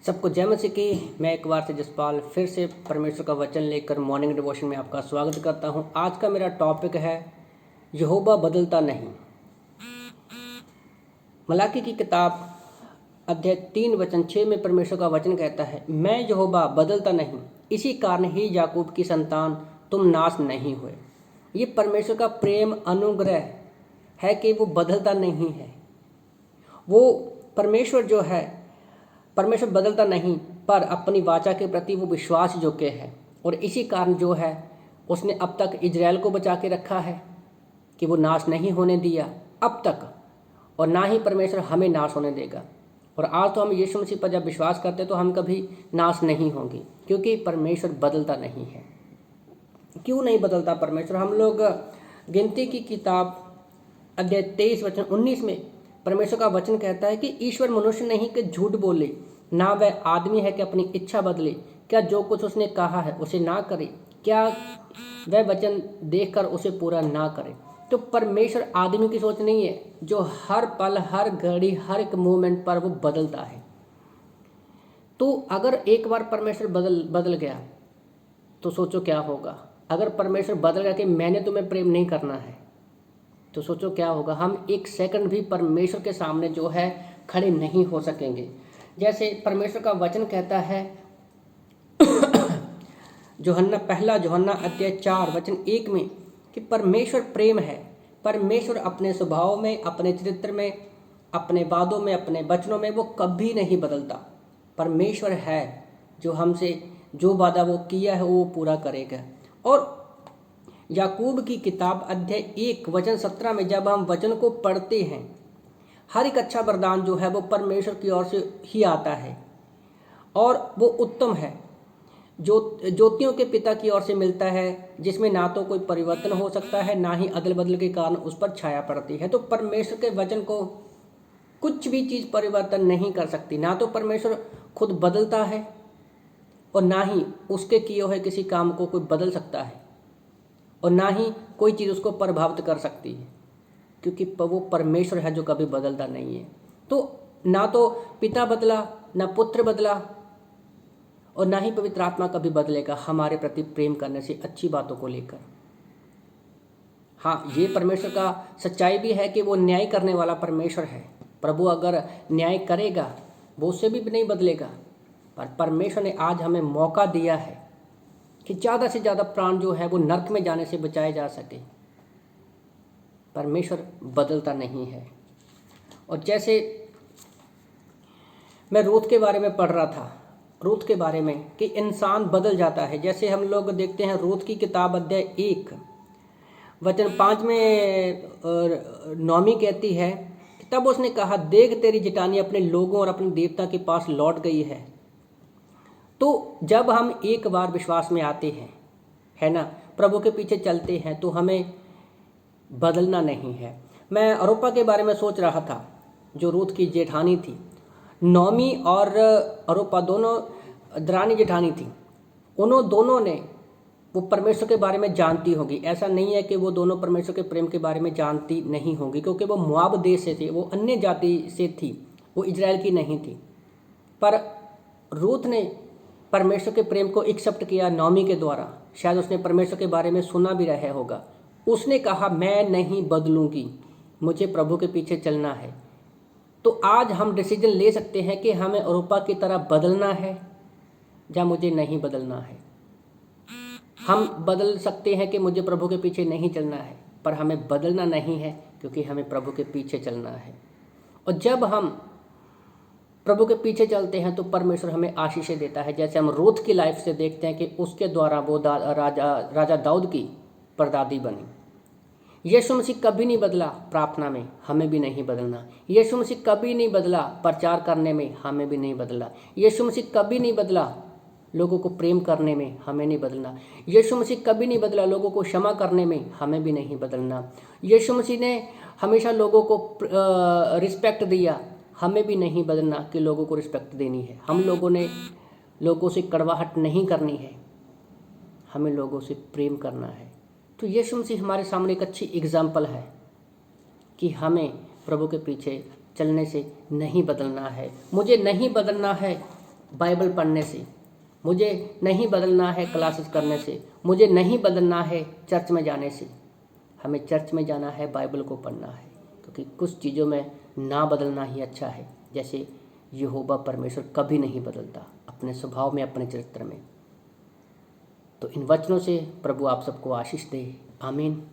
सबको जय मसीह की। मैं एक बार से जसपाल फिर से परमेश्वर का वचन लेकर मॉर्निंग डिवोशन में आपका स्वागत करता हूं। आज का मेरा टॉपिक है यहोवा बदलता नहीं। मलाकी की किताब अध्याय 3 वचन 6 में परमेश्वर का वचन कहता है, मैं यहोवा बदलता नहीं, इसी कारण ही याकूब की संतान तुम नाश नहीं हुए। ये परमेश्वर का प्रेम अनुग्रह है कि वो बदलता नहीं है। वो परमेश्वर जो है, परमेश्वर बदलता नहीं, पर अपनी वाचा के प्रति वो विश्वास योग्य है। और इसी कारण जो है उसने अब तक इजराइल को बचा के रखा है कि वो नाश नहीं होने दिया अब तक, और ना ही परमेश्वर हमें नाश होने देगा। और आज तो हम यीशु मसीह पर जब विश्वास करते तो हम कभी नाश नहीं होंगे, क्योंकि परमेश्वर बदलता नहीं है। क्यों नहीं बदलता परमेश्वर? हम लोग गिनती की किताब अध्याय 23 वचन 19 में परमेश्वर का वचन कहता है कि ईश्वर मनुष्य नहीं कि झूठ बोले, ना वह आदमी है कि अपनी इच्छा बदले। क्या जो कुछ उसने कहा है उसे ना करे? क्या वह वचन देखकर उसे पूरा ना करे? तो परमेश्वर आदमी की सोच नहीं है, जो हर पल, हर घड़ी, हर एक मोमेंट पर वो बदलता है। तो अगर एक बार परमेश्वर बदल गया तो सोचो क्या होगा। अगर परमेश्वर बदल गया कि मैंने तुम्हें प्रेम नहीं करना है, तो सोचो क्या होगा। हम एक सेकंड भी परमेश्वर के सामने जो है खड़े नहीं हो सकेंगे। जैसे परमेश्वर का वचन कहता है पहला यूहन्ना अध्याय 4 वचन 1 में कि परमेश्वर प्रेम है। परमेश्वर अपने स्वभाव में, अपने चरित्र में, अपने वादों में, अपने वचनों में वो कभी नहीं बदलता। परमेश्वर है जो हमसे जो वादा वो किया है वो पूरा करेगा। और याकूब की किताब अध्याय 1 वचन 17 में जब हम वचन को पढ़ते हैं, हर एक अच्छा वरदान जो है वो परमेश्वर की ओर से ही आता है और वो उत्तम है, जो ज्योतियों के पिता की ओर से मिलता है, जिसमें ना तो कोई परिवर्तन हो सकता है, ना ही अदल बदल के कारण उस पर छाया पड़ती है। तो परमेश्वर के वचन को कुछ भी चीज़ परिवर्तन नहीं कर सकती। ना तो परमेश्वर खुद बदलता है और ना ही उसके किए हुए किसी काम को कोई बदल सकता है, और ना ही कोई चीज़ उसको प्रभावित कर सकती है, क्योंकि वो परमेश्वर है जो कभी बदलता नहीं है। तो ना तो पिता बदला, ना पुत्र बदला, और ना ही पवित्र आत्मा कभी बदलेगा हमारे प्रति प्रेम करने से, अच्छी बातों को लेकर। हाँ, ये परमेश्वर का सच्चाई भी है कि वो न्याय करने वाला परमेश्वर है। प्रभु अगर न्याय करेगा वो उससे भी नहीं बदलेगा। पर परमेश्वर ने आज हमें मौका दिया है कि ज़्यादा से ज़्यादा प्राण जो है वो नरक में जाने से बचाए जा सके। परमेश्वर बदलता नहीं है। और जैसे मैं रूथ के बारे में पढ़ रहा था, रूथ के बारे में कि इंसान बदल जाता है। जैसे हम लोग देखते हैं रूथ की किताब अध्याय 1 वचन 5 में नौमी कहती है, तब उसने कहा, देख तेरी जिटानी अपने लोगों और अपने देवता के पास लौट गई है। तो जब हम एक बार विश्वास में आते हैं, है ना, प्रभु के पीछे चलते हैं, तो हमें बदलना नहीं है। मैं अरोपा के बारे में सोच रहा था, जो रूथ की जेठानी थी। नौमी और अरोपा दोनों दरानी जेठानी थी। उन्होंने दोनों ने वो परमेश्वर के बारे में जानती होगी। ऐसा नहीं है कि वो दोनों परमेश्वर के प्रेम के बारे में जानती नहीं होगी, क्योंकि वो मुआब देश से थे, वो अन्य जाति से थी, वो इजराइल की नहीं थी। पर रूथ ने परमेश्वर के प्रेम को एक्सेप्ट किया नौमी के द्वारा। शायद उसने परमेश्वर के बारे में सुना भी रहा होगा। उसने कहा, मैं नहीं बदलूंगी, मुझे प्रभु के पीछे चलना है। तो आज हम डिसीजन ले सकते हैं कि हमें अरूपा की तरह बदलना है या मुझे नहीं बदलना है। हम बदल सकते हैं कि मुझे प्रभु के पीछे नहीं चलना है, पर हमें बदलना नहीं है, क्योंकि हमें प्रभु के पीछे चलना है। और जब हम प्रभु के पीछे चलते हैं तो परमेश्वर हमें आशीषें देता है। जैसे हम रूथ की लाइफ से देखते हैं कि उसके द्वारा वो राजा दाऊद की परदादी बनी। यीशु मसीह कभी नहीं बदला प्रार्थना में, हमें भी नहीं बदलना। यीशु मसीह कभी नहीं बदला प्रचार करने में, हमें भी नहीं बदलना। यीशु मसीह कभी नहीं बदला लोगों को प्रेम करने में, हमें नहीं बदलना। यीशु मसीह कभी नहीं बदला लोगों को क्षमा करने में, हमें भी नहीं बदलना। यीशु मसीह ने हमेशा लोगों को रिस्पेक्ट दिया, हमें भी नहीं बदलना कि लोगों को रिस्पेक्ट देनी है। हम लोगों ने लोगों से कड़वाहट नहीं करनी है, हमें लोगों से प्रेम करना है। तो यीशु मसीह हमारे सामने एक अच्छी एग्जाम्पल है कि हमें प्रभु के पीछे चलने से नहीं बदलना है। मुझे नहीं बदलना है बाइबल पढ़ने से, मुझे नहीं बदलना है क्लासेस करने से, मुझे नहीं बदलना है चर्च में जाने से। हमें चर्च में जाना है, बाइबल को पढ़ना है, क्योंकि कुछ चीज़ों में ना बदलना ही अच्छा है। जैसे यहोवा परमेश्वर कभी नहीं बदलता अपने स्वभाव में, अपने चरित्र में। तो इन वचनों से प्रभु आप सबको आशीष दे। आमीन।